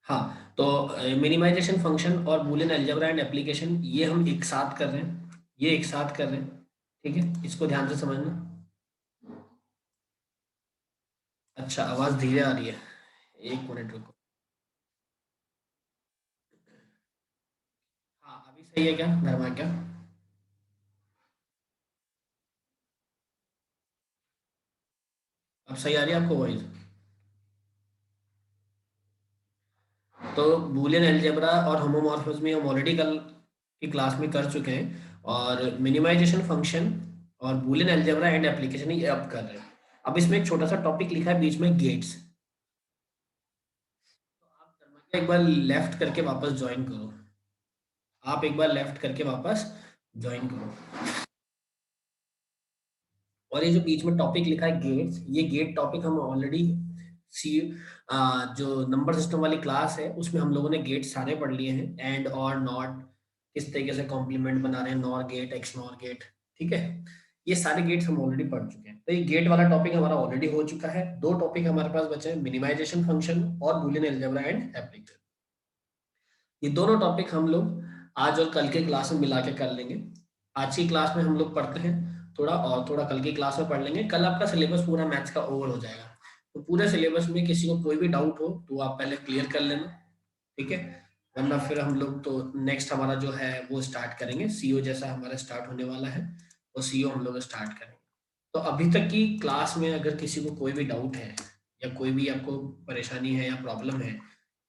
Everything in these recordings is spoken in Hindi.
हाँ, तो मिनिमाइजेशन फंक्शन और बूलियन अलजेब्रा एंड एप्लीकेशन ये हम एक साथ कर रहे हैं, ये एक साथ कर रहे हैं। ठीक है, इसको ध्यान से समझना। अच्छा, आवाज धीरे आ रही है, एक मिनट रुको। हाँ, अभी सही है क्या धर्मा क्या? अब सही आ रही है आपको वॉइस? तो बूलियन अलजेब्रा और होमोमॉर्फिज्म हम ऑलरेडी कल की क्लास में कर चुके हैं, और मिनिमाइजेशन फंक्शन और बूलियन अलजेब्रा एंड एप्लीकेशन ये अब कर रहे हैं। अब इसमें एक छोटा सा टॉपिक लिखा है बीच में, गेट्स। तो आप धर्मा क्या एक बार लेफ्ट करके वापस ज्वाइन करो, आप एक बार लेफ्ट करके वापस ज्वाइन करो। और ये जो बीच में टॉपिक लिखा है गेट्स, ये गेट टॉपिक हम ऑलरेडी सी जो नंबर सिस्टम वाली क्लास है उसमें हम लोगों ने गेट सारे पढ़ लिए हैं, एंड और नॉट, किस तरीके से कॉम्प्लीमेंट बना रहे हैं, NOR gate, X NOR gate. ठीक है, ये सारे गेट्स हम ऑलरेडी पढ़ चुके हैं, तो ये गेट वाला टॉपिक हमारा ऑलरेडी हो चुका है। दो टॉपिक हमारे पास बचे हैं, मिनिमाइजेशन फंक्शन और बूलियन अलजेब्रा एंड एप्लीकेशन। ये दोनों टॉपिक हम लोग आज और कल के क्लास में मिला के कर लेंगे। आज की क्लास में हम लोग पढ़ते हैं थोड़ा, और थोड़ा कल की क्लास में पढ़ लेंगे। कल आपका सिलेबस पूरा मैथ्स का ओवर हो जाएगा, तो पूरे सिलेबस में किसी को कोई भी डाउट हो तो आप पहले क्लियर कर लेना। ठीक है, वरना फिर हम लोग तो नेक्स्ट हमारा जो है वो स्टार्ट करेंगे, सीओ जैसा हमारा स्टार्ट होने वाला है, वो सीओ हम लोग स्टार्ट करेंगे। तो अभी तक की क्लास में अगर किसी को कोई भी डाउट है, या कोई भी आपको परेशानी है या प्रॉब्लम है,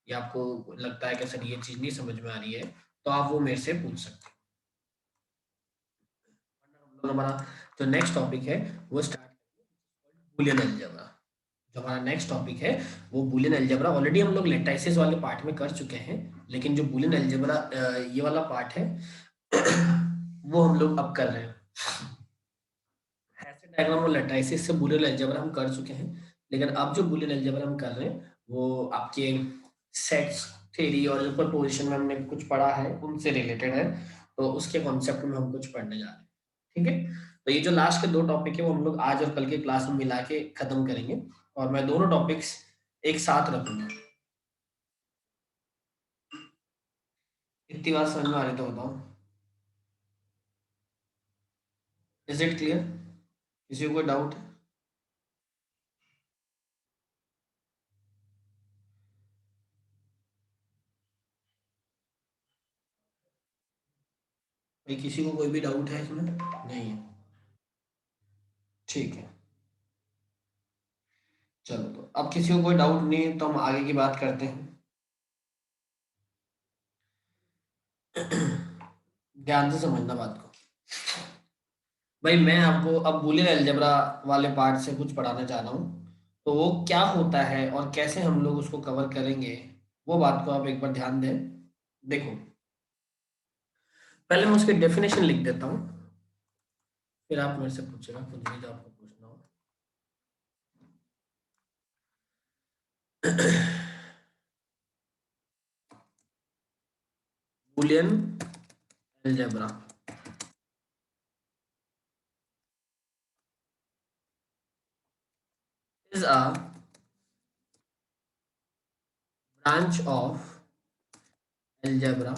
या आपको लगता है कि सर ये चीज़ नहीं समझ में आ रही है, तो आप वो मेरे से पूछ सकते हैं। वरना हम लोग हमारा जो नेक्स्ट टॉपिक है वो स्टार्ट बूलियन अलजेब्रा। जो हमारा नेक्स्ट टॉपिक है वो बूलियन अलजेब्रा, ऑलरेडी हम लोग लेटाइसिस वाले पार्ट में कर चुके हैं, लेकिन जो बूलियन अलजेब्रा ये वाला पार्ट है वो हम लोग अब कर रहे हैं। ऐसे डायग्राम और लेटाइसिस से बूलियन अलजेब्रा हम कर चुके हैं, लेकिन अब जो बूलियन अलजेब्रा हम कर रहे हैं वो आपके सेट्स थ्योरी और जो प्रोपोजिशन में हमने कुछ पढ़ा है उनसे रिलेटेड है, तो उसके कॉन्सेप्ट में हम कुछ पढ़ने जा रहे हैं। ठीक है, तो ये जो लास्ट के दो टॉपिक है वो हम लोग आज और कल के क्लास में मिला के खत्म करेंगे, और मैं दोनों टॉपिक्स एक साथ रखूंगा। इतनी बात समझ में आ रही तो बताओ, इज इट क्लियर? किसी को कोई डाउट है? भाई किसी को कोई भी डाउट है इसमें? नहीं है? ठीक है, चलो, तो अब किसी को कोई डाउट नहीं है तो हम आगे की बात करते हैं। ध्यान से समझना बात को। भाई मैं आपको अब बूलियन अलजेब्रा वाले पार्ट से कुछ पढ़ाना चाह रहा हूँ, तो वो क्या होता है और कैसे हम लोग उसको कवर करेंगे, वो बात को आप एक बार ध्यान दें। देखो, पहले मैं उसकी डेफिनेशन लिख देता हूँ, फिर आप मेरे से पूछेगा कुछ भी जो आपको पूछना हो। Boolean algebra is a branch of algebra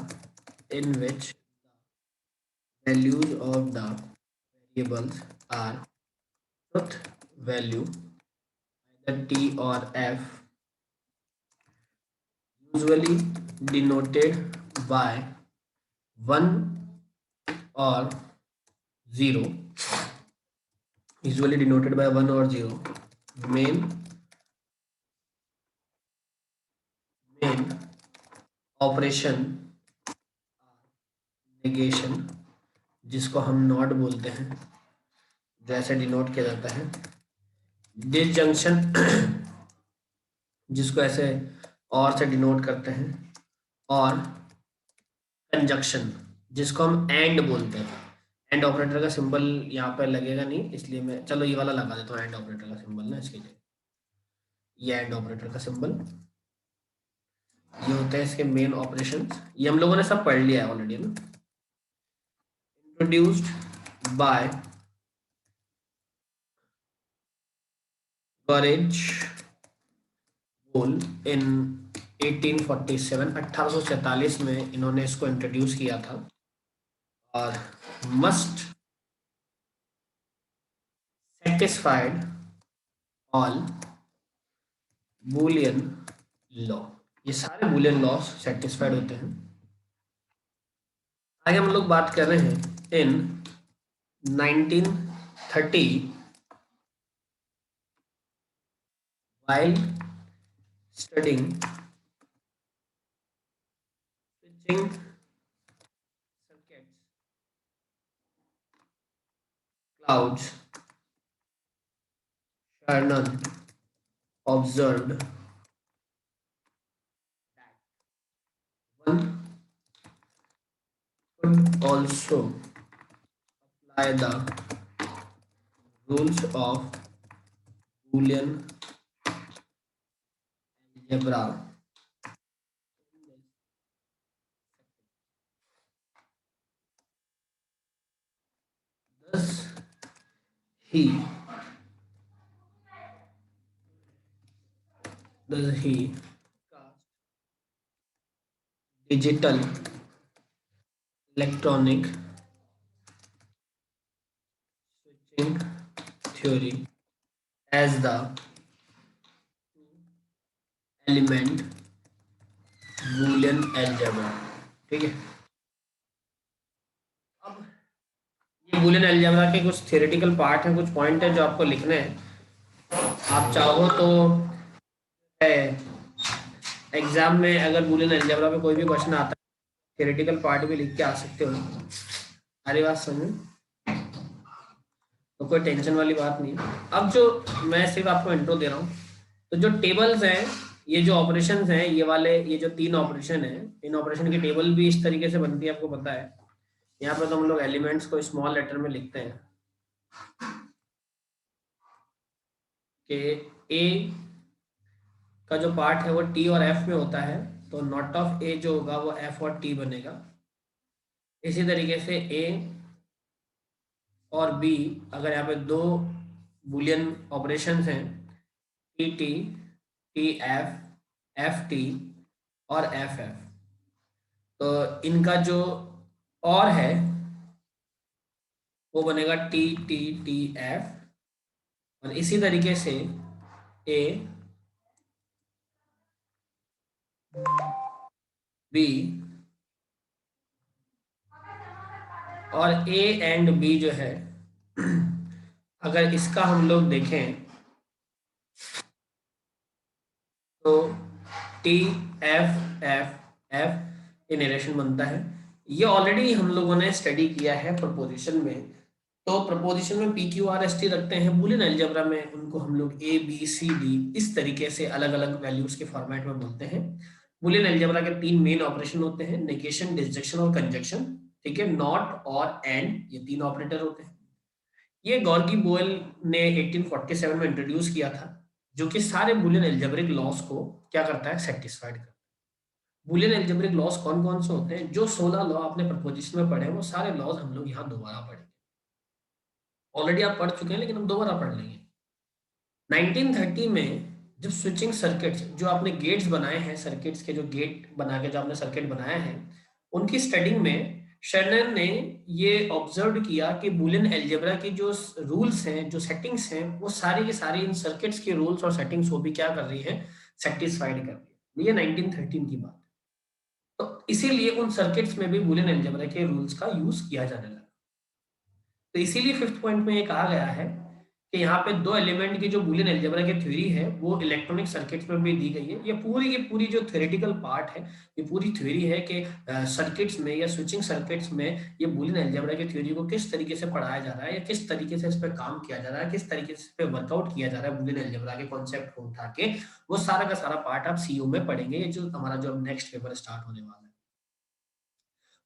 in which values of the variables are truth value, either t or f, usually denoted by 1 or 0, usually denoted by 1 or 0. Main operation negation, जिसको हम नॉट बोलते हैं, जैसे डिनोट किया जाता है। डिसजंक्शन, जिसको ऐसे और से डिनोट करते हैं। और कंजक्शन, जिसको हम एंड बोलते हैं। एंड ऑपरेटर का सिंबल यहाँ पे लगेगा नहीं, इसलिए मैं चलो ये वाला लगा देता हूँ, एंड ऑपरेटर का सिंबल ना इसके लिए, ये एंड ऑपरेटर का सिंबल। ये होते हैं इसके मेन ऑपरेशन। ये हम लोगों ने सब पढ़ लिया है ऑलरेडी ना। इंट्रोड्यूस्ड बाय गॉरेज बोल इन 1847 में इन्होंने इसको इंट्रोड्यूस किया था। और must satisfied all Boolean law, ये सारे बूलियन लॉ सेटिस्फाइड होते हैं। आगे हम लोग बात कर रहे हैं इन 1930 while studying switching circuits, clouds, Shannon observed one could also apply the rules of Boolean algebra. Thus, he cast digital electronic switching theory as the element Boolean algebra। ठीक है, अब ये बूलियन अलजेब्रा के कुछ थियोरेटिकल पार्ट हैं, कुछ पॉइंट है जो आपको लिखने हैं। आप चाहो तो एग्जाम में अगर बूलियन अलजेब्रा पे कोई भी क्वेश्चन आता है थियोरेटिकल पार्ट भी लिख के आ सकते हो। सारी बात समझ, तो कोई टेंशन वाली बात नहीं है। अब जो मैं सिर्फ आपको इंट्रो दे रहा हूँ, तो जो टेबल्स हैं, ये जो ऑपरेशंस हैं, ये वाले, ये जो 3 ऑपरेशन है, इन ऑपरेशन की टेबल भी इस तरीके से बनती है, आपको पता है। यहाँ पर तो हम लोग एलिमेंट्स को स्मॉल लेटर में लिखते हैं कि ए का जो पार्ट है वो टी और एफ में होता है, तो नॉट ऑफ ए जो होगा वो एफ और टी बनेगा। इसी तरीके से ए और बी, अगर यहाँ पे 2 बूलियन ऑपरेशंस हैं, T T, T F, F T और एफ एफ, तो इनका जो और है वो बनेगा टी टी टी एफ। और इसी तरीके से ए बी और ए एंड बी जो है, अगर इसका हम लोग देखें तो टी एफ एफ एफ इनरेशन बनता है। ये ऑलरेडी हम लोगों ने स्टडी किया है प्रपोजिशन में। तो प्रपोजिशन में P Q R S T रखते हैं, बूलियन अलजेब्रा में उनको हम लोग ए बी सी डी इस तरीके से अलग अलग वैल्यूज के फॉर्मेट में बोलते हैं। बूलियन अलजेब्रा के 3 मेन ऑपरेशन होते हैं, नेगेशन, डिसजंक्शन और कंजंक्शन। ठीक है, नॉट और एंड, ये 3 ऑपरेटर होते हैं। ये गॉर्गी बोयल ने 1847 में इंट्रोड्यूस किया था, जो कि सारे बूलियन अलजेब्रिक लॉस को क्या करता है, सेटिस्फाइड करता है। बूलियन अलजेब्रिक लॉस कौन कौन से होते हैं? जो 16 लॉ आपने प्रपोजिशन में पढ़े हैं, वो सारे लॉज हम लोग यहाँ दोबारा पढ़ेंगे। ऑलरेडी आप पढ़ चुके हैं, लेकिन हम दोबारा पढ़ लेंगे। 1930 में जब स्विचिंग सर्किट्स, जो आपने गेट्स बनाए हैं, सर्किट्स के जो गेट बना के जो आपने सर्किट बनाया है, उनकी स्टडिंग में शर्नन ने ये ऑब्जर्व किया कि बूलियन अलजेब्रा की जो रूल्स हैं, जो सेटिंग्स हैं, वो सारी की सारी इन सर्किट्स के रूल्स और सेटिंग्स को भी क्या कर रही है, सेटिस्फाइड कर रही है। ये 1913 की बात है। तो इसीलिए उन सर्किट्स में भी बूलियन अलजेब्रा के रूल्स का यूज किया जाने लगा। तो इसीलिए 5th पॉइंट में ये कहा गया है कि यहाँ पे 2 एलिमेंट की जो बूलियन अलजेब्रा की थ्योरी है वो इलेक्ट्रॉनिक सर्किट्स में भी दी गई है। ये पूरी की पूरी जो थ्योरेटिकल पार्ट है, ये पूरी थ्योरी है कि सर्किट्स में या स्विचिंग सर्किट्स में ये बूलियन अलजेब्रा की थ्योरी को किस तरीके से पढ़ाया जा रहा है, या किस तरीके से इस पर काम किया जा रहा है, किस तरीके से इस पर वर्कआउट किया जा रहा है बूलियन अलजेब्रा के कॉन्सेप्ट को उठा के, वो सारा का सारा पार्ट आप सीयू में पढ़ेंगे। ये जो हमारा जो नेक्स्ट पेपर स्टार्ट होने वाला है,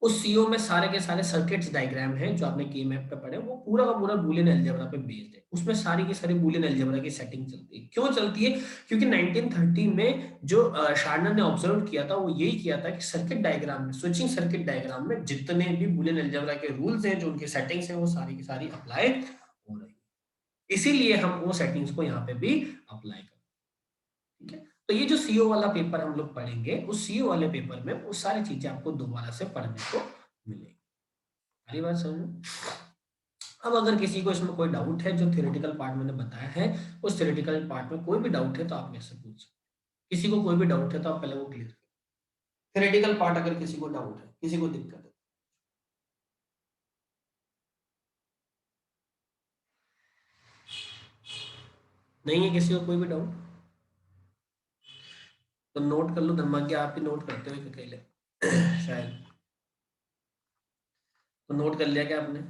उस सीओ में सारे के सारे सर्किट्स डायग्राम हैं जो आपने की मैप पे पढ़े, वो पूरा का पूरा बूलियन अलजेब्रा पे बेस्ड है। उसमें सारी की सारी बूलियन अलजेब्रा की सेटिंग चलती है। क्यों चलती है? क्योंकि 1930 में जो शार्नर ने ऑब्जर्व किया था, वो यही किया था कि सर्किट डायग्राम में, स्विचिंग सर्किट डायग्राम में जितने भी बूलियन अलजेब्रा के रूल्स हैं, जो उनकी सेटिंग्स हैं, वो सारी की सारी अप्लाई हो रही है। इसीलिए हम वो सेटिंग्स को यहाँ पे भी अप्लाई करते हैं। ठीक है, तो ये जो सीओ वाला पेपर हम लोग पढ़ेंगे, उस सीओ वाले पेपर में वो सारी चीजें आपको दोबारा से पढ़ने को मिलेगी। सारी बात समझ में? अब अगर किसी को इसमें कोई डाउट है, जो थ्योरेटिकल पार्ट मैंने बताया है, उस थ्योरेटिकल पार्ट में कोई भी डाउट है तो आप मेरे से पूछ सकते हैं। किसी को कोई भी डाउट है तो आप पहले वो क्लियर करें। थ्योरेटिकल पार्ट अगर किसी को डाउट है, किसी को दिक्कत है, नहीं है किसी को कोई भी डाउट, तो नोट कर लो। धर्माज्ञा आप ही नोट करते हो अकेले शायद, तो नोट कर लिया क्या आपने?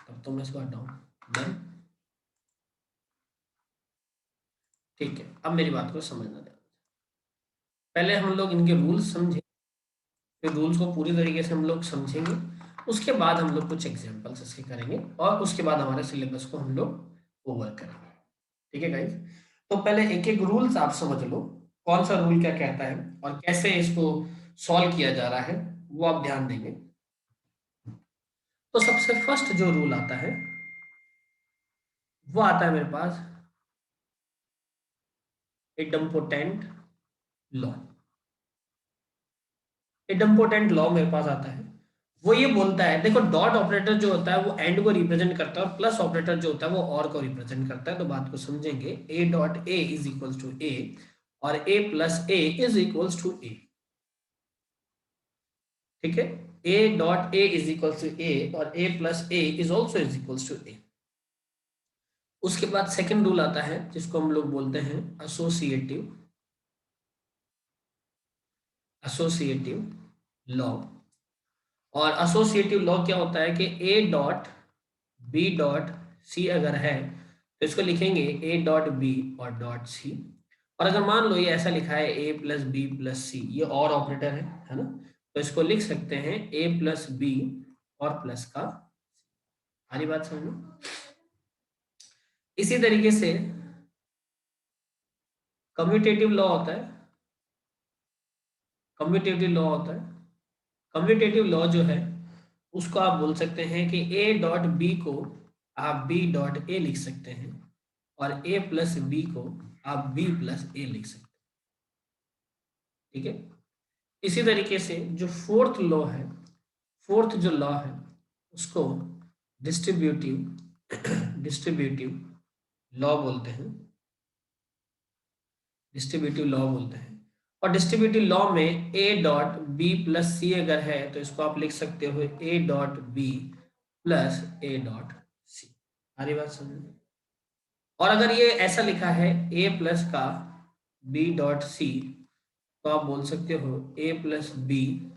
तब तो मैं इसको हटाऊं। डन, ठीक है। अब मेरी बात को समझना ध्यान। पहले हम लोग इनके रूल्स समझे, फिर रूल्स को पूरी तरीके से हम लोग समझेंगे, उसके बाद हम लोग कुछ एग्जांपल्स इसके करेंगे, और उसके बाद हमारे सिलेबस को हम लोग ओवर करेंगे। ठीक है गाइस? तो पहले एक एक रूल्स आप समझ लो, कौन सा रूल क्या कहता है और कैसे इसको सॉल्व किया जा रहा है, वो आप ध्यान देंगे। तो सबसे फर्स्ट जो रूल आता है वो आता है मेरे पास इडम्पोटेंट लॉ। इडम्पोटेंट लॉ मेरे पास आता है, वो ये बोलता है, देखो डॉट ऑपरेटर जो होता है वो एंड को रिप्रेजेंट करता है, और प्लस ऑपरेटर जो होता है वो और को रिप्रेजेंट करता है। तो बात को समझेंगे, A dot A is equals to A और A plus A is equals to A. ठीक है? A dot A is equals to A और A plus A is also is equals to A. उसके बाद सेकेंड रूल आता है जिसको हम लोग बोलते हैं एसोसिएटिव एसोसिएटिव लॉ। और एसोसिएटिव लॉ क्या होता है कि A dot B dot C अगर है तो इसको लिखेंगे ए डॉट बी और डॉट सी। और अगर मान लो ये ऐसा लिखा है A plus B plus C, ये और ऑपरेटर है ना, तो इसको लिख सकते हैं ए प्लस बी और प्लस का। सारी बात समझ में? इसी तरीके से कम्यूटेटिव लॉ होता है। कम्यूटेटिव लॉ होता है, कम्यूटेटिव लॉ जो है उसको आप बोल सकते हैं कि ए डॉट बी को आप बी डॉट ए लिख सकते हैं, और ए प्लस बी को आप बी प्लस ए लिख सकते हैं। ठीक है? इसी तरीके से जो फोर्थ लॉ है, फोर्थ जो लॉ है उसको डिस्ट्रीब्यूटिव डिस्ट्रीब्यूटिव लॉ बोलते हैं, डिस्ट्रीब्यूटिव लॉ बोलते हैं। और डिस्ट्रीब्यूटिव लॉ में A dot B plus C अगर है तो इसको आप लिख सकते हो A dot B plus A dot C. सारी बात समझ में? और अगर ये ऐसा लिखा है ए प्लस का बी डॉट सी, तो आप बोल सकते हो A plus B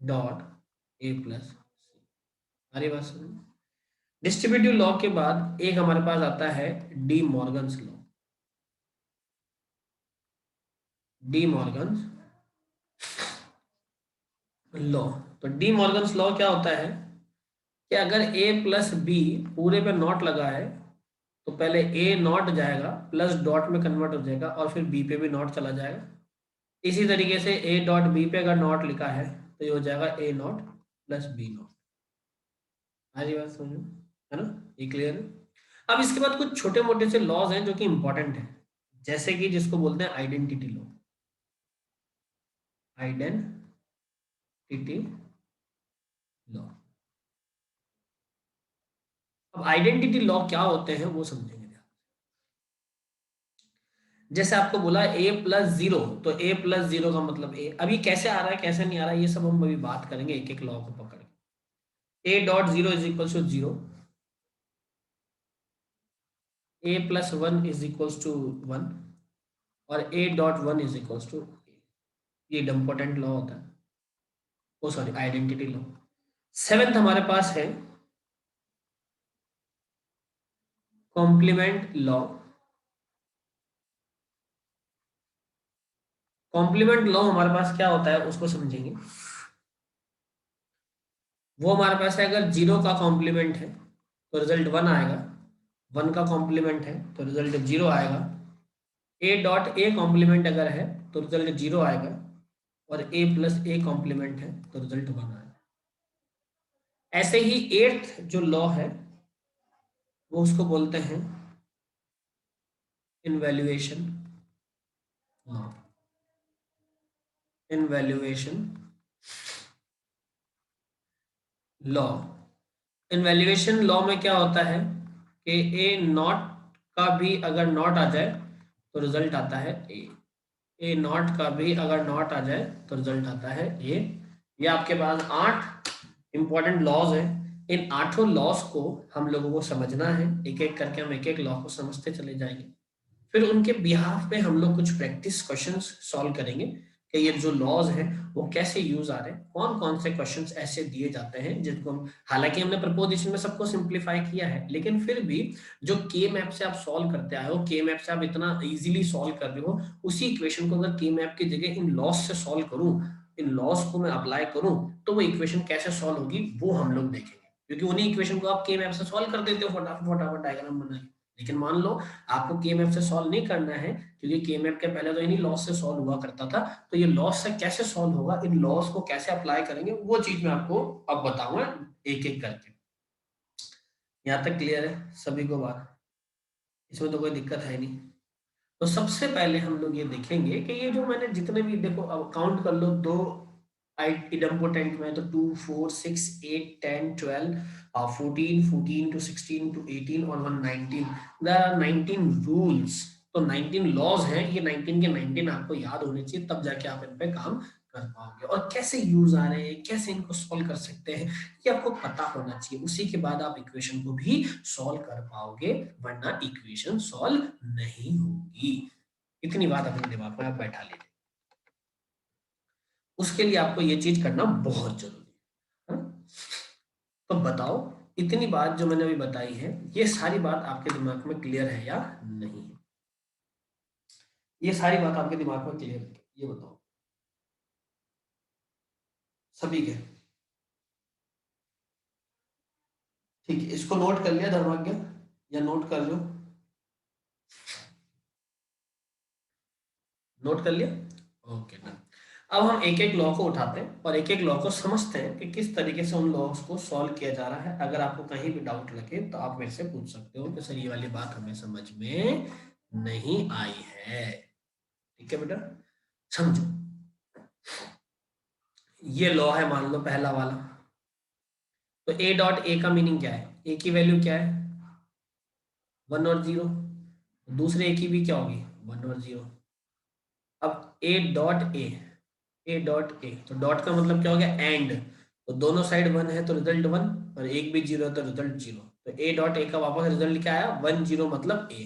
dot A plus C. सारी बात समझ में? डिस्ट्रीब्यूटिव लॉ के बाद एक हमारे पास आता है D Morgan's law. D Morgan's law, तो डी मॉर्गन्स लॉ क्या होता है कि अगर ए प्लस बी पूरे पे नॉट लगा है तो पहले ए नॉट जाएगा प्लस डॉट में कन्वर्ट हो जाएगा और फिर बी पे भी नॉट चला जाएगा। इसी तरीके से ए डॉट बी पे अगर नॉट लिखा है तो ये हो जाएगा ए नॉट प्लस बी नॉट। सारी बात समझ में? है ना? ये क्लियर है? अब इसके बाद कुछ छोटे मोटे से लॉज हैं जो कि इंपॉर्टेंट है, जैसे कि जिसको बोलते हैं आइडेंटिटी लॉ। Identity law. अब आइडेंटिटी लॉ क्या होते हैं वो समझेंगे। जैसे आपको बोला a प्लस जीरो, तो a प्लस जीरो का मतलब a, अभी कैसे आ रहा है कैसे नहीं आ रहा है ये सब हम अभी बात करेंगे एक एक लॉ को पकड़ के। a dot zero is equal to zero, a plus one is equal to one, और a dot one is equal to, ये इम्पोर्टेंट लॉ होता है, oh sorry identity law. Seventh हमारे पास है कॉम्प्लीमेंट लॉ। कॉम्प्लीमेंट लॉ हमारे पास क्या होता है उसको समझेंगे। वो हमारे पास है अगर जीरो का कॉम्प्लीमेंट है तो रिजल्ट वन आएगा, वन का कॉम्प्लीमेंट है तो रिजल्ट जीरो आएगा, ए डॉट ए कॉम्प्लीमेंट अगर है तो रिजल्ट जीरो आएगा, और ए प्लस ए कॉम्प्लीमेंट है तो रिजल्ट वन आएगा। ऐसे ही एट्थ जो लॉ है वो उसको बोलते हैं इनवैल्यूएशन लॉ, इनवैल्यूएशन लॉ। इनवैल्यूएशन लॉ में क्या होता है कि ए नॉट का भी अगर नॉट आ जाए तो रिजल्ट आता है ए। ए नॉट का भी अगर नॉट आ जाए तो रिजल्ट आता है ए। ये आपके पास 8 इंपॉर्टेंट लॉज हैं। इन 8 लॉज को हम लोगों को समझना है, एक एक करके हम एक एक लॉ को समझते चले जाएंगे। फिर उनके बिहाफ पे हम लोग कुछ प्रैक्टिस क्वेश्चंस सॉल्व करेंगे कि ये जो लॉज हैं वो कैसे यूज आ रहे हैं, कौन कौन से क्वेश्चंस ऐसे दिए जाते हैं जिनको हम, हालांकि हमने प्रपोजिशन में सबको सिंप्लीफाई किया है, लेकिन फिर भी जो के मैप से आप सॉल्व करते आए हो, के मैप से आप इतना इजीली सॉल्व कर रहे हो, उसी इक्वेशन को अगर के मैप की जगह इन लॉज से सॉल्व करूं, इन लॉज को मैं अप्लाई करूं, तो वो इक्वेशन कैसे सॉल्व होगी वो हम लोग देखेंगे। क्योंकि उन्हीं इक्वेशन को आप के मैप से सॉल्व कर देते हो फटाफट फटाफट डायग्राम बना के। लेकिन मान लो आपको के मैप से सॉल्व नहीं करना है, क्योंकि के मैप के पहले तो इन्हीं लॉस से सॉल्व हुआ करता था, तो ये लॉस से कैसे सॉल्व होगा, इन लॉस को कैसे अप्लाई करेंगे, वो चीज मैं आपको अब बताऊंगा एक एक करके। यहाँ तक क्लियर है सभी को बात? इसमें तो कोई दिक्कत है नहीं। तो सबसे पहले हम लोग ये देखेंगे कि ये जो मैंने जितने भी, देखो अब काउंट कर लो, दो इडम्पोटेंट में तो 2 4 6 8 10 12 14 14 to 16 to 18 और 119, देयर आर 19 रूल्स। तो 19 लॉज हैं, ये 19 के 19 आपको याद होने चाहिए, तब जाके आप इन पे काम कर पाओगे। और कैसे यूज आ रहे हैं, कैसे इनको सॉल्व कर सकते हैं, ये आपको पता होना चाहिए। उसी के बाद आप इक्वेशन को भी सॉल्व कर पाओगे, वरना इक्वेशन सॉल्व नहीं होगी। इतनी बात अपने दिमाग में आप बैठा लीजिए। उसके लिए आपको ये चीज करना बहुत जरूरी है। तो बताओ, इतनी बात जो मैंने अभी बताई है, ये सारी बात आपके दिमाग में क्लियर है या नहीं है? ये सारी बात आपके दिमाग में क्लियर है, ये बताओ सभी के? ठीक है, इसको नोट कर लिया धर्माज्ञा, या नोट कर लो? नोट कर लिया? Okay done. अब हम एक एक लॉ को उठाते हैं और एक एक लॉ को समझते हैं कि किस तरीके से उन लॉस को सॉल्व किया जा रहा है। अगर आपको कहीं भी डाउट लगे तो आप मेरे से पूछ सकते हो कि सर ये वाली बात हमें समझ में नहीं आई है। ठीक है बेटा, समझो। ये लॉ है, मान लो पहला वाला। तो ए डॉट ए का मीनिंग क्या है? ए की वैल्यू क्या है? 1 और 0। दूसरे ए की भी क्या होगी? 1 और 0। अब ए डॉट ए, तो डॉट का मतलब क्या हो गया? एंड। तो दोनों साइड 1 है तो रिजल्ट 1, और एक भी 0 है तो रिजल्ट 0। तो ए डॉट ए का वापस रिजल्ट क्या आया? 1 0 मतलब ए।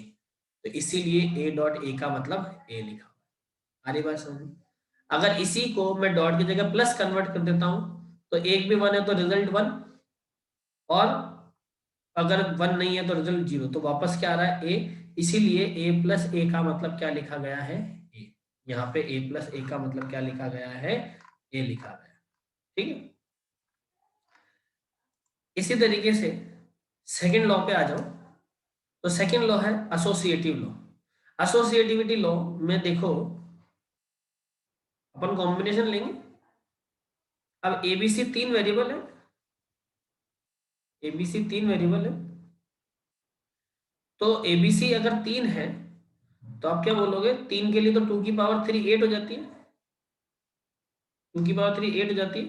तो इसीलिए ए डॉट ए का मतलब ए लिखा। आ रही बात समझ? अगर इसी को मैं डॉट की जगह प्लस कन्वर्ट कर देता हूं, तो एक भी 1 है तो रिजल्ट 1, और अगर 1 नहीं है तो रिजल्ट 0। तो वापस क्या आ रहा है? ए। इसीलिए ए प्लस ए का मतलब क्या लिखा गया है? ए। यहाँ पे ए प्लस ए का मतलब क्या लिखा गया है? ए लिखा गया है। ठीक है। इसी तरीके से सेकंड लॉ पे आ जाओ। तो सेकंड लॉ है एसोसिएटिव लॉ। एसोसिएटिविटी लॉ में देखो, अपन कॉम्बिनेशन लेंगे। अब एबीसी 3 वेरिएबल है, एबीसी 3 वेरिएबल है। तो एबीसी अगर 3 है तो आप क्या बोलोगे? 3 के लिए तो 2 की पावर 3 8 हो जाती है। 2 की पावर 3 8 हो जाती है।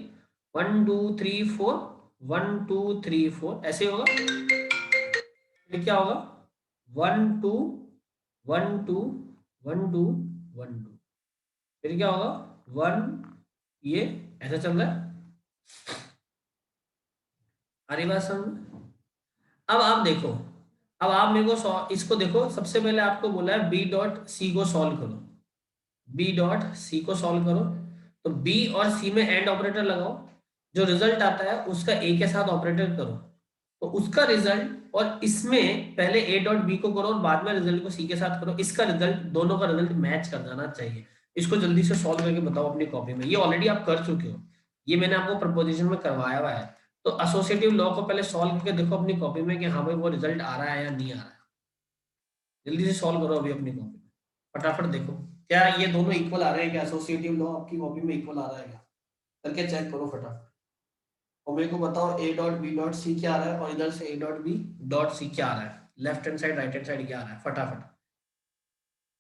1 2 3 4, 1 2 3 4 ऐसे होगा। फिर क्या होगा? 1 2 1 2 1 2 1 2। फिर क्या होगा? 1, ये ऐसा चल रहा है। आ रही बात समझ में? अब आप देखो, अब आप मेरे को इसको देखो। सबसे पहले आपको बोला है बी डॉट सी को सॉल्व करो। बी डॉट सी को सॉल्व करो। तो बी और सी में एंड ऑपरेटर लगाओ। जो रिजल्ट आता है उसका ए के साथ ऑपरेटर करो। तो उसका रिजल्ट और इसमें पहले ए डॉट बी को करो और बाद में रिजल्ट को सी के साथ करो। इसका रिजल्ट, दोनों का रिजल्ट मैच कर जाना चाहिए। इसको जल्दी से सॉल्व करके बताओ अपनी कॉपी में। ये ऑलरेडी आप कर चुके हो, ये मैंने आपको प्रपोजिशन में करवाया हुआ है। तो एसोसिएटिव लॉ को पहले सॉल्व करके देखो अपनी कॉपी में कि हाँ भाई वो रिजल्ट आ रहा है या नहीं आ रहा है। जल्दी से सॉल्व करो अभी अपनी कॉपी में, फटाफट देखो क्या ये दोनों इक्वल आ रहे हैं क्या? एसोसिएटिव लॉ आपकी कॉपी में इक्वल आ रहा है क्या? करके चेक करो फटाफट और मेरे को बताओ A dot B dot C क्या आ रहा है और इधर से A dot B dot C क्या आ रहा है। Left hand side right hand side क्या आ रहा है? फटाफट,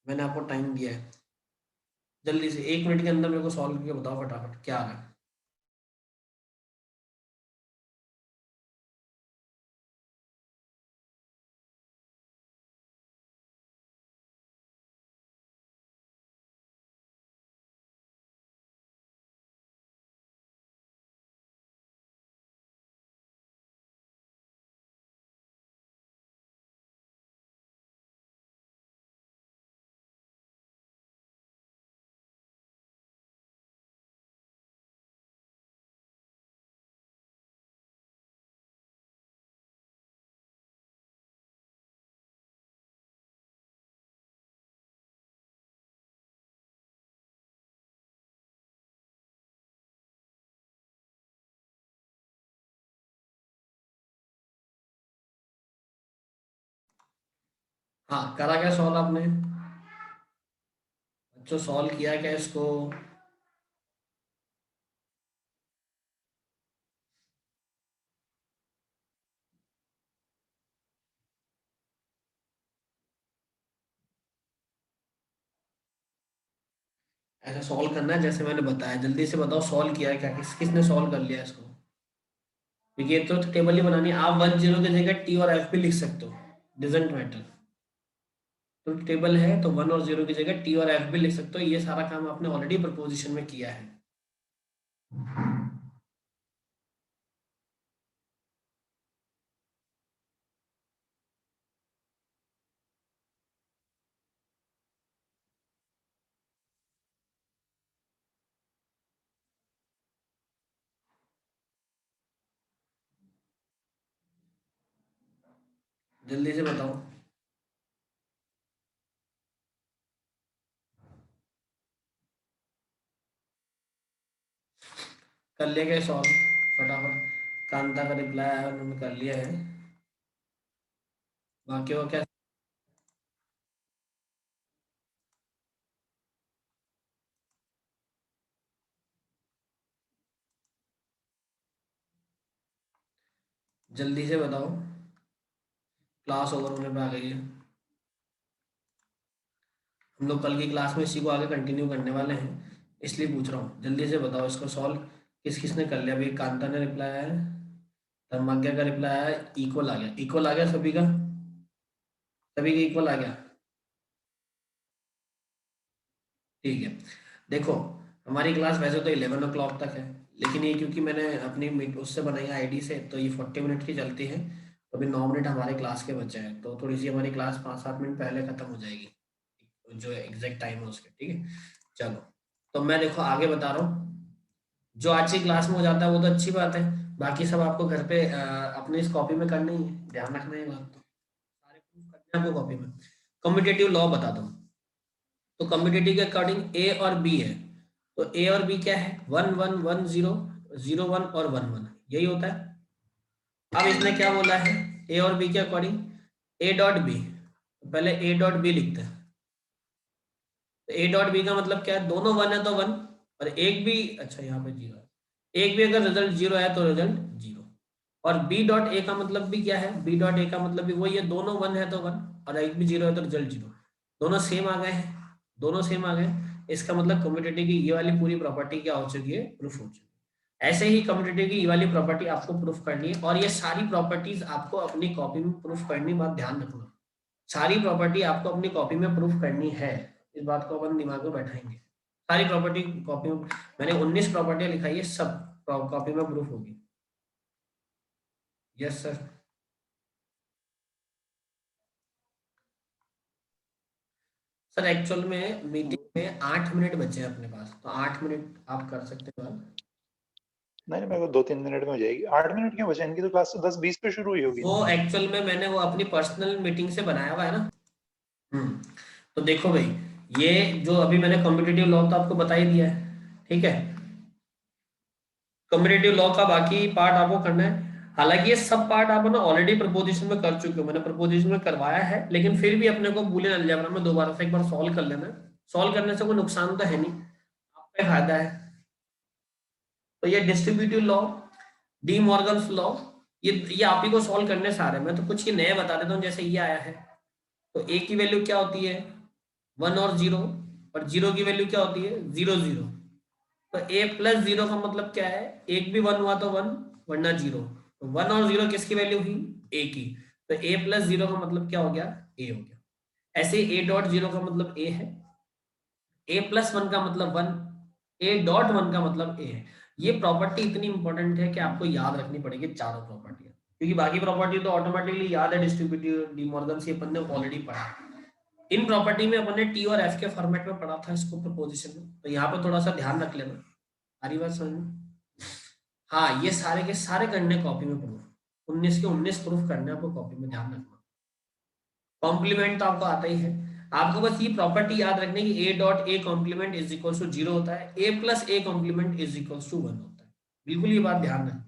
मैंने आपको टाइम दिया है। जल्दी से 1 मिनट के अंदर मेरे को सॉल्व करके बताओ फटाफट क्या आ रहा है। हाँ, करा क्या सॉल्व आपने? बच्चों सॉल्व किया क्या इसको? ऐसा सॉल्व करना है जैसे मैंने बताया, जल्दी से बताओ सॉल्व किया है क्या, किसने सॉल्व कर लिया इसको? क्योंकि ये तो टेबल ही बनानी है, आप 1 0 की जगह टी और एफ भी लिख सकते हो, डजेंट मैटर। तो टेबल है तो 1 और 0 की जगह टी और एफ भी लिख सकते हो, ये सारा काम आपने ऑलरेडी प्रपोजिशन में किया है। जल्दी से बताओ। कर लिया क्या सॉल्व फटाफट? कांता का रिप्लाई आया, उन्होंने कर लिया है। बाकी वो क्या? जल्दी से बताओ, क्लास ओवर होने पे आ गई है। हम लोग कल की क्लास में इसी को आगे कंटिन्यू करने वाले हैं, इसलिए पूछ रहा हूँ, जल्दी से बताओ इसको सॉल्व किस किसने कर लिया। अभी कांता ने रिप्लाई आया है, धर्माज्ञा का रिप्लाई आया है, इक्वल आ गया, इक्वल आ गया सभी का, सभी का इक्वल आ गया। ठीक है, देखो हमारी क्लास वैसे तो 11 o'clock तक है, लेकिन ये क्योंकि मैंने अपनी मीट उससे बनाई है आईडी से, तो ये 40 मिनट की चलती है। तो अभी 9 मिनट हमारे क्लास के बचे हैं, तो थोड़ी सी हमारी क्लास 5-7 मिनट पहले खत्म हो जाएगी, जो एग्जैक्ट टाइम है उसके, ठीक है। चलो, तो मैं देखो आगे बता रहा हूँ, जो आज की क्लास में हो जाता है वो तो अच्छी बात है, बाकी सब आपको घर पे अपने इस कॉपी में करना ही है, ध्यान रखना है बात, तो सारे प्रूफ करने हैं आपको कॉपी में। कम्पिटेटिव लॉ बता दो, तो कम्पिटेटिव के अकॉर्डिंग ए और बी है, तो ए और बी क्या है, 1 1 1 0, 0 1 और 1 1, यही होता है। अब इसने क्या बोला है, ए और बी के अकॉर्डिंग ए डॉट बी, पहले ए डॉट बी लिखते हैं। तो ए डॉट बी का मतलब क्या है, दोनों 1 है तो 1, और एक भी, अच्छा यहाँ पे 0 है, एक भी अगर रिजल्ट 0 है तो रिजल्ट 0। और बी डॉट ए का मतलब भी क्या है, बी डॉट ए का मतलब भी वही है, दोनों 1 है तो 1, और एक भी 0 है तो रिजल्ट 0। दोनों सेम आ गए हैं, दोनों सेम आ गए, इसका मतलब कम्यूटेटिव की ये वाली पूरी प्रॉपर्टी क्या हो चुकी है, प्रूफ हो चुकी है। ऐसे ही कम्यूटेटिव की ये वाली प्रॉपर्टी आपको प्रूफ करनी है, और ये सारी प्रॉपर्टीज आपको अपनी कॉपी में प्रूफ करनी, बात ध्यान रखना, सारी प्रॉपर्टी आपको अपनी कॉपी में प्रूफ करनी है, इस बात को अपन दिमाग में बैठाएंगे। सारी प्रॉपर्टी कॉपी में, मैंने 19 प्रॉपर्टियां लिखाई है, सब कॉपी में प्रूफ होगी। Yes sir. सर एक्चुअल में मीटिंग में 8 मिनट बचे हैं अपने पास, तो 8 मिनट आप कर सकते हो बात। नहीं मेरे को 2-3 मिनट में हो जाएगी। 8 मिनट क्यों बचे? इनकी तो क्लास तो 10-20 पे शुरू हुई होगी। वो एक्चुअल में मैंने वो अपनी पर्सनल मीटिंग से बनाया हुआ है ना। हम्म। तो देखो भाई, ये जो अभी मैंने कॉम्पिटिटिव लॉ तो आपको बता ही दिया है, ठीक है। कॉम्पिटिटिव लॉ का बाकी पार्ट आपको करना है, हालांकि ये सब पार्ट आप ना ऑलरेडी प्रपोजिशन में कर चुके हो, मैंने प्रपोजिशन में करवाया है, लेकिन फिर भी अपने को बूलियन अलजेब्रा में दोबारा से एक बार सॉल्व कर लेना है। सॉल्व करने से कोई नुकसान तो है नहीं, आपका ही फायदा है। तो ये distributive law, D Morgan's law, ये आप ही को सॉल्व करने से आ रहे हैं, मैं तो कुछ ही नए बता देता हूँ, जैसे ये आया है। तो ए की वैल्यू क्या होती है, 1 और 0, और 0 की वैल्यू क्या होती है 0 0। तो a प्लस 0 का मतलब क्या है, एक भी 1 हुआ तो 1 वरना 0, तो 1 और 0 किसकी वैल्यू हुई a की, तो a प्लस 0 का मतलब क्या हो गया a हो गया। ऐसे a डॉट 0 का मतलब a है, a प्लस 1 का मतलब 1, a डॉट 1 का मतलब a है। ये प्रॉपर्टी इतनी इंपॉर्टेंट है कि आपको याद रखनी पड़ेगी चारों प्रॉपर्टी, क्योंकि बाकी प्रॉपर्टी तो ऑटोमेटिकली याद है, डिस्ट्रीब्यूटिव डीमॉर्गन से अपन ने ऑलरेडी पढ़ा। इन प्रॉपर्टी में अपन ने टी और एफ के फॉर्मेट में पढ़ा था इसको प्रपोजिशन में, तो यहाँ पे थोड़ा सा ध्यान रख लेना। सारी बात समझ में? हाँ, ये सारे के सारे करने कॉपी में प्रूफ, 19 के 19 प्रूफ करने आपको कॉपी में, ध्यान रखना। कॉम्प्लीमेंट तो आपको आता ही है, आपको बस ये प्रॉपर्टी याद रखने की A dot A complement is equal to 0 होता है, A plus A complement is equal to 1 होता है। बिल्कुल ये बात ध्यान रखना।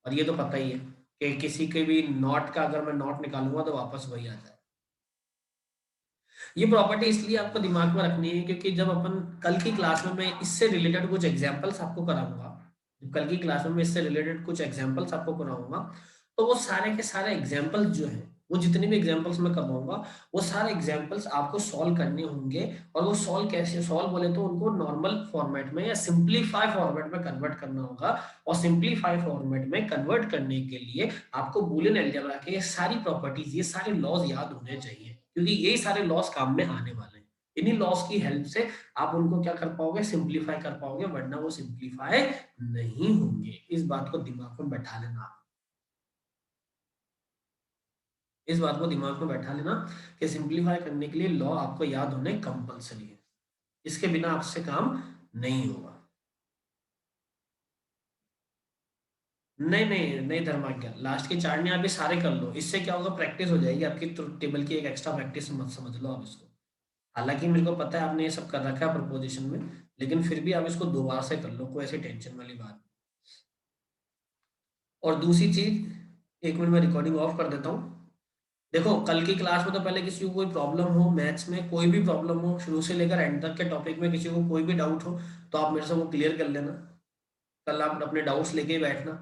और ये तो पता ही है कि किसी के भी नॉट का अगर मैं नॉट निकालूंगा तो वापस वही आ जाए। ये प्रॉपर्टी इसलिए आपको दिमाग में रखनी है क्योंकि जब अपन कल की क्लास में मैं इससे रिलेटेड कुछ एग्जांपल्स आपको कराऊंगा, कल की क्लास में मैं इससे रिलेटेड कुछ एग्जांपल्स आपको कराऊंगा, तो वो सारे के सारे एग्जांपल्स जो है, वो जितने भी एग्जांपल्स मैं करवाऊंगा वो सारे एग्जांपल्स आपको सॉल्व करने होंगे। और वो सॉल्व कैसे, सॉल्व बोले तो उनको नॉर्मल फॉर्मेट में या सिंपलीफाई फॉर्मेट में कन्वर्ट करना होगा। और सिंपलीफाई फॉर्मेट में कन्वर्ट करने के लिए आपको बूलियन अलजेब्रा के ये सारी प्रॉपर्टीज, ये सारे लॉज याद होने चाहिए, क्योंकि यही सारे लॉस काम में आने वाले हैं। इन्हीं लॉस की हेल्प से आप उनको क्या कर पाओगे, सिंपलीफाई कर पाओगे, वरना वो सिंपलीफाई नहीं होंगे। इस बात को दिमाग में बैठा लेना, इस बात को दिमाग में बैठा लेना कि सिंपलीफाई करने के लिए लॉ आपको याद होने कंपलसरी है, इसके बिना आपसे काम नहीं होगा। नहीं नहीं नहीं धर्माज्ञा, लास्ट के चार ने आप ये सारे कर लो, इससे क्या होगा, प्रैक्टिस हो जाएगी आपकी, ट्रुथ टेबल की एक एक्स्ट्रा प्रैक्टिस मत समझ लो आप इसको। हालांकि मेरे को पता है आपने ये सब कर रखा है प्रपोजिशन में, लेकिन फिर भी आप इसको दोबारा से कर लो, कोई ऐसी टेंशन वाली बात नहीं। और दूसरी चीज, एक मिनट में रिकॉर्डिंग ऑफ कर देता हूँ। देखो कल की क्लास में तो पहले किसी को कोई प्रॉब्लम हो मैथ्स में, कोई भी प्रॉब्लम हो शुरू से लेकर एंड तक के टॉपिक में, किसी को कोई भी डाउट हो तो आप मेरे से वो क्लियर कर लेना। कल आप अपने डाउट्स लेके ही बैठना।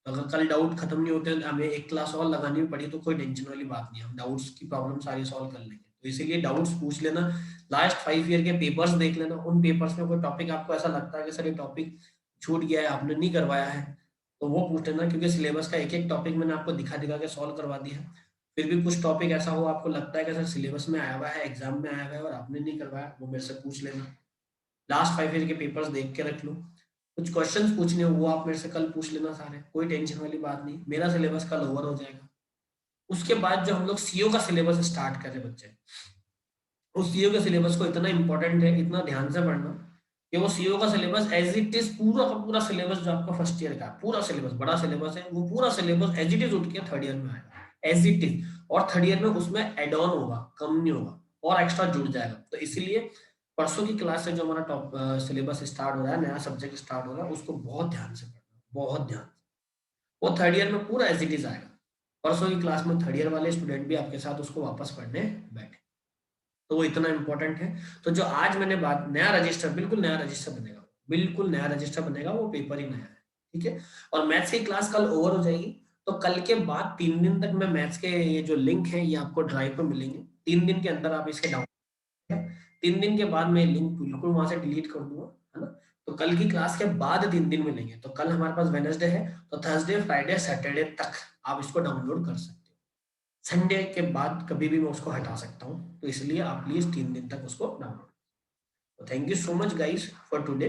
अगर कल डाउट खत्म नहीं होते हमें एक क्लास और लगानी भी पड़ी तो कोई टेंशन वाली बात नहीं, हम डाउट्स की प्रॉब्लम सारी सॉल्व कर लेंगे। तो इसीलिए डाउट्स पूछ लेना, लास्ट 5 ईयर के पेपर्स देख लेना, उन पेपर्स में कोई टॉपिक आपको ऐसा लगता है कि सर ये टॉपिक छूट गया है, आपने नहीं करवाया है, तो वो पूछ लेना, क्योंकि सिलेबस का एक एक टॉपिक मैंने आपको दिखा दिखा के सॉल्व करवा दिया है। फिर भी कुछ टॉपिक ऐसा हो आपको लगता है कि सर सिलेबस में आया हुआ है, एग्जाम में आया हुआ है और आपने नहीं करवाया, वो मेरे से पूछ लेना। लास्ट 5 ईयर के पेपर्स देख के रख लो, कुछ क्वेश्चंस पूछने हो वो आप मेरे से कल पूछ लेना सारे, कोई टेंशन वाली बात नहीं, मेरा सिलेबस कल ओवर हो जाएगा। उसके बाद जो हम लोग सीओ का सिलेबस स्टार्ट करें बच्चे, उस सीओ के सिलेबस को इतना इंपॉर्टेंट है, इतना ध्यान से पढ़ना कि वो सीओ का सिलेबस एज इट इज, पूरा का पूरा सिलेबस जो आपका फर्स्ट ईयर का पूरा सिलेबस, बड़ा सिलेबस है, वो पूरा सिलेबस एज इट इज उठ के थर्ड ईयर में आएगा एज इट इज। और थर्ड ईयर में उसमें एड ऑन होगा, कम नहीं होगा, और एक्स्ट्रा जुड़ जाएगा। तो इसीलिए परसों की क्लास से जो हमारा टॉप सिलेबस स्टार्ट हो रहा है, नया सब्जेक्ट स्टार्ट हो रहा है, उसको बहुत ध्यान से पढ़ना, बहुत ध्यान। वो थर्ड ईयर में पूरा एज इट इज आएगा। परसों की क्लास में थर्ड ईयर वाले स्टूडेंट भी आपके साथ उसको वापस पढ़ने बैठे, तो वो इतना इंपॉर्टेंट है। तो जो आज मैंने बात, नया रजिस्टर, बिल्कुल नया रजिस्टर बनेगा, बिल्कुल नया रजिस्टर बनेगा, वो पेपर ही नया है, ठीक है। और मैथ्स की क्लास कल ओवर हो जाएगी, तो कल के बाद 3 दिन तक मैं मैथ्स के ये जो लिंक है ये आपको ड्राइव पे मिलेंगे, 3 दिन के अंदर आप इसके डाउन है। 3 दिन के बाद मैं लिंक बिल्कुल वहां से डिलीट कर दूंगा, है ना। तो कल की क्लास के बाद 3 दिन मिलेंगे, तो कल हमारे पास वेडनेसडे है, तो थर्सडे फ्राइडे सैटरडे तक आप इसको डाउनलोड कर सकते हो। संडे के बाद कभी भी मैं उसको हटा सकता हूँ, तो इसलिए आप प्लीज 3 दिन तक उसको download. Thank you so much guys for today.